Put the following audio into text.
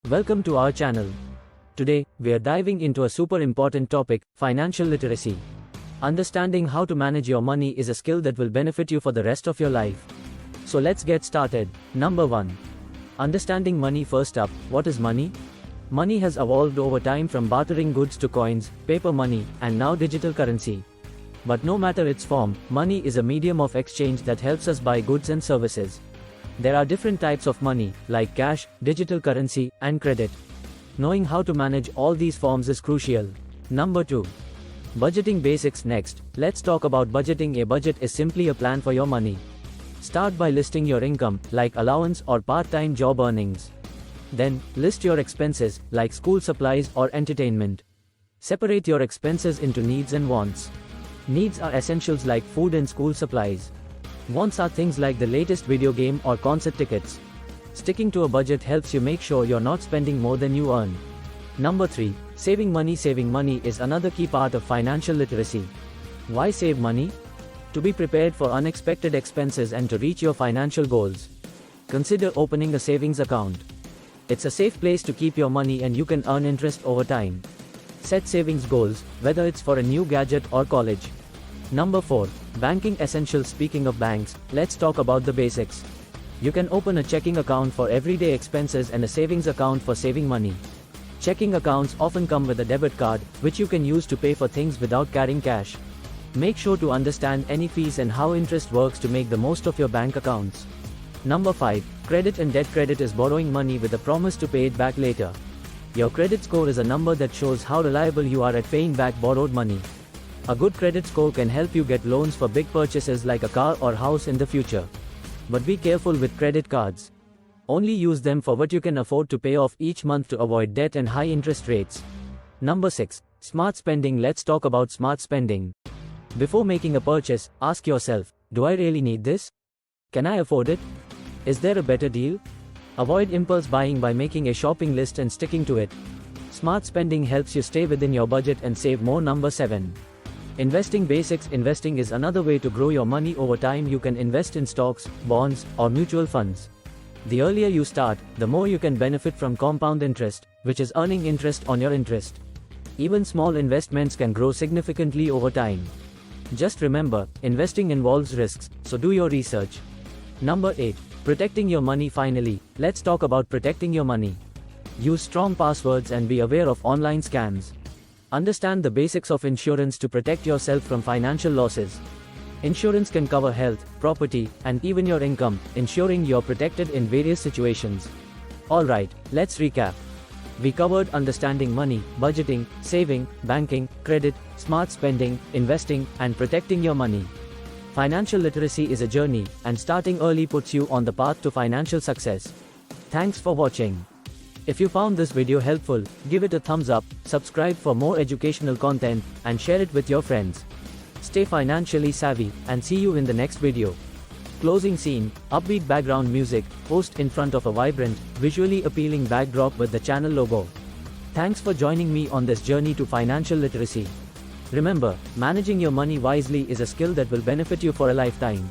Welcome to our channel. Today, we are diving into a super important topic, financial literacy. Understanding how to manage your money is a skill that will benefit you for the rest of your life. So let's get started. Number 1. Understanding money. First up, what is money? Money has evolved over time from bartering goods to coins, paper money, and now digital currency. But no matter its form, money is a medium of exchange that helps us buy goods and services. There are different types of money, like cash, digital currency, and credit. Knowing how to manage all these forms is crucial. Number 2. Budgeting basics. Next, let's talk about budgeting. A budget is simply a plan for your money. Start by listing your income, like allowance or part-time job earnings. Then, list your expenses, like school supplies or entertainment. Separate your expenses into needs and wants. Needs are essentials like food and school supplies. Wants are things like the latest video game or concert tickets. Sticking to a budget helps you make sure you're not spending more than you earn. Number 3. Saving money. Saving money is another key part of financial literacy. Why save money? To be prepared for unexpected expenses and to reach your financial goals. Consider opening a savings account. It's a safe place to keep your money and you can earn interest over time. Set savings goals, whether it's for a new gadget or college. Number 4. Banking essentials. Speaking of banks, let's talk about the basics. You can open a checking account for everyday expenses and a savings account for saving money. Checking accounts often come with a debit card, which you can use to pay for things without carrying cash. Make sure to understand any fees and how interest works to make the most of your bank accounts. Number 5. Credit and debt. Credit is borrowing money with a promise to pay it back later. Your credit score is a number that shows how reliable you are at paying back borrowed money. A good credit score can help you get loans for big purchases like a car or house in the future. But be careful with credit cards. Only use them for what you can afford to pay off each month to avoid debt and high interest rates. Number 6. Smart spending. Let's talk about smart spending. Before making a purchase, ask yourself, do I really need this? Can I afford it? Is there a better deal? Avoid impulse buying by making a shopping list and sticking to it. Smart spending helps you stay within your budget and save more. Number 7. Investing basics. Investing is another way to grow your money over time. You can invest in stocks, bonds, or mutual funds. The earlier you start, the more you can benefit from compound interest, which is earning interest on your interest. Even small investments can grow significantly over time. Just remember, investing involves risks, so do your research. Number 8. Protecting your money. Finally, let's talk about protecting your money. Use strong passwords and be aware of online scams. Understand the basics of insurance to protect yourself from financial losses. Insurance can cover health, property, and even your income, ensuring you're protected in various situations. Alright, let's recap. We covered understanding money, budgeting, saving, banking, credit, smart spending, investing, and protecting your money. Financial literacy is a journey, and starting early puts you on the path to financial success. Thanks for watching. If you found this video helpful, give it a thumbs up, subscribe for more educational content, and share it with your friends. Stay financially savvy, and see you in the next video. Closing scene, upbeat background music, post in front of a vibrant, visually appealing backdrop with the channel logo. Thanks for joining me on this journey to financial literacy. Remember, managing your money wisely is a skill that will benefit you for a lifetime.